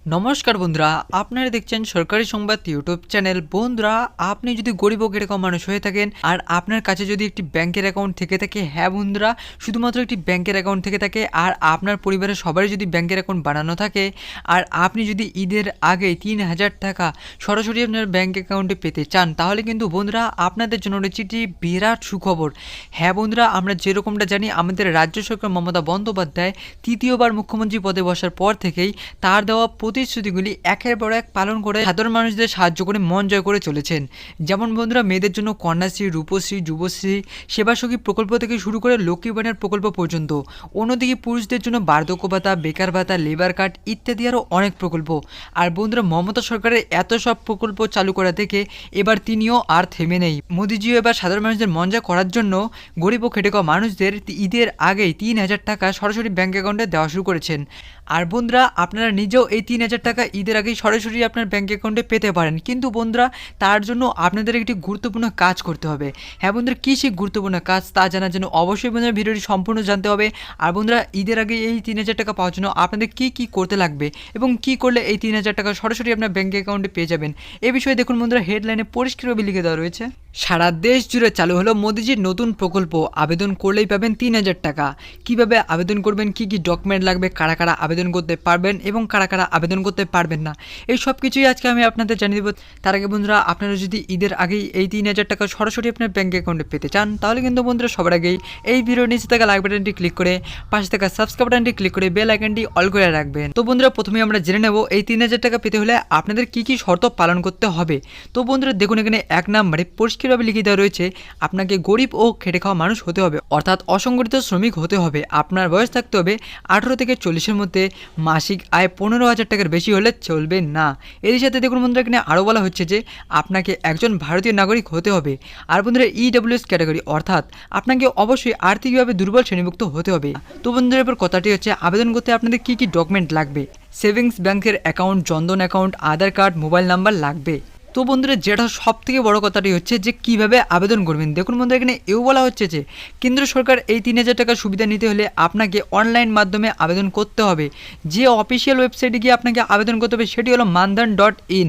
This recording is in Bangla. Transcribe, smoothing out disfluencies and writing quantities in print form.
নমস্কার বন্ধুরা, আপনারা দেখছেন সরকারি সংবাদ ইউটিউব চ্যানেল। বন্ধুরা, আপনি যদি গরিব ও এরকম মানুষ হয়ে থাকেন আর আপনার কাছে যদি একটি ব্যাংকের অ্যাকাউন্ট থেকে থাকে, হ্যাঁ বন্ধুরা, শুধুমাত্র একটি ব্যাংকের অ্যাকাউন্ট থেকে থাকে আর আপনার পরিবারের সবারই যদি ব্যাংকের অ্যাকাউন্ট বানানো থাকে আর আপনি যদি ঈদের আগেই ৩,০০০ টাকা সরাসরি আপনার ব্যাংক অ্যাকাউন্টে পেতে চান, তাহলে কিন্তু বন্ধুরা আপনাদের জন্য রয়েছে একটি বিরাট সুখবর। হ্যাঁ বন্ধুরা, আমরা যেরকমটা জানি আমাদের রাজ্য সরকার মমতা বন্দ্যোপাধ্যায় তৃতীয়বার মুখ্যমন্ত্রী পদে বসার পর থেকেই তার দেওয়া প্রতিশ্রুতিগুলি একের পর এক পালন করে সাধারণ মানুষদের সাহায্য করে মন জয় করে চলেছেন। যেমন বন্ধুরা, মেয়েদের জন্য কন্যাশ্রী, রূপশ্রী, যুবশ্রী, সেবাসখী প্রকল্প থেকে শুরু করে লক্ষ্মী ভাণ্ডার প্রকল্প পর্যন্ত। অন্যদিকে পুরুষদের জন্য বার্ধক্য ভাতা, বেকার ভাতা, লেবার কার্ড ইত্যাদি আরও অনেক প্রকল্প। আর বন্ধুরা, মমতা সরকারের এত সব প্রকল্প চালু করা থেকে এবার তিনিও আর থেমে নেই। মোদিজিও এবার সাধারণ মানুষদের মন জয় করার জন্য গরিব ও খেটে খাওয়া মানুষদের ঈদের আগেই ৩,০০০ টাকা সরাসরি ব্যাংক অ্যাকাউন্টে দেওয়া শুরু করেছেন। আর বন্ধুরা, আপনারা নিজেও এই ৩,০০০ টাকা ঈদের আগেই সরাসরি আপনার ব্যাংক অ্যাকাউন্টে পেতে পারেন। কিন্তু বন্ধুরা, তার জন্য আপনাদের একটি গুরুত্বপূর্ণ কাজ করতে হবে। হ্যাঁ বন্ধুরা, কী সেই গুরুত্বপূর্ণ কাজ তা জানার জন্য অবশ্যই বন্ধুরা ভিডিওটি সম্পূর্ণ জানতে হবে। আর বন্ধুরা, ঈদের আগে এই ৩,০০০ টাকা পাওয়ার জন্য আপনাদের কী করতে লাগবে এবং কী করলে এই ৩,০০০ টাকা সরাসরি আপনার ব্যাংক অ্যাকাউন্টে পেয়ে যাবেন, এ বিষয়ে দেখুন বন্ধুরা, হেডলাইনে পরিষ্কারভাবে লিখে দেওয়া রয়েছে। সারা দেশ জুড়ে চালু হলো মোদিজির নতুন প্রকল্প, আবেদন করলেই পাবেন ৩,০০০ টাকা। কিভাবে আবেদন করবেন, কি কি ডকুমেন্ট লাগবে, কারা কারা আবেদন করতে পারবেন এবং কারা কারা আবেদন করতে পারবেন না, এই সব কিছুই আজকে আমি আপনাদের জানিয়ে দেবো। তার আগে বন্ধুরা, আপনারা যদি ঈদের আগেই এই ৩,০০০ টাকা সরাসরি আপনার ব্যাংক অ্যাকাউন্টে পেতে চান, তাহলে কিন্তু বন্ধুরা সবার আগেই এই ভিডিওর নিচে থাকা লাইক বাটনটি ক্লিক করে পাশে থাকা সাবস্ক্রাইব বাটনটি ক্লিক করে বেল আইকনটি অল করে রাখবেন। তো বন্ধুরা, প্রথমে আমরা জেনে নেব এই ৩,০০০ টাকা পেতে হলে আপনাদের কি কি শর্ত পালন করতে হবে। তো বন্ধুরা দেখুন, এখানে ১ নম্বরে পরিষ্কারভাবে লিখে দেওয়া রয়েছে আপনাকে গরিব ও খেটে খাওয়া মানুষ হতে হবে, অর্থাৎ অসংগঠিত শ্রমিক হতে হবে। আপনার বয়স থাকতে হবে ১৮ থেকে ৪০-এর মধ্যে, মাসিক আয় ১৫,০০০ টাকার বেশি হলে চলবে না। এর সাথে দেখুন বন্ধুরা, এখানে আরও বলা হচ্ছে যে আপনাকে একজন ভারতীয় নাগরিক হতে হবে। আর বন্ধুরা, EWS ক্যাটাগরি, অর্থাৎ আপনাকে অবশ্যই আর্থিকভাবে দুর্বল শ্রেণীভুক্ত হতে হবে। তো বন্ধুরা, এবার কথাটি হচ্ছে আবেদন করতে আপনাদের কী কী ডকুমেন্ট লাগবে। সেভিংস ব্যাংকের অ্যাকাউন্ট, জনধন অ্যাকাউন্ট, আধার কার্ড, মোবাইল নাম্বার লাগবে। তো বন্ধুরা, যেটা সব থেকে বড় কথাটি হচ্ছে যে কিভাবে আবেদন করবেন। দেখুন বন্ধুরা, এখানে এও বলা হচ্ছে যে কেন্দ্র সরকার এই ৩,০০০ টাকার সুবিধা নিতে হলে আপনাকে অনলাইন মাধ্যমে আবেদন করতে হবে। যে অফিসিয়াল ওয়েবসাইটে গিয়ে আপনাকে আবেদন করতে হবে সেটি হলো মানধন.in।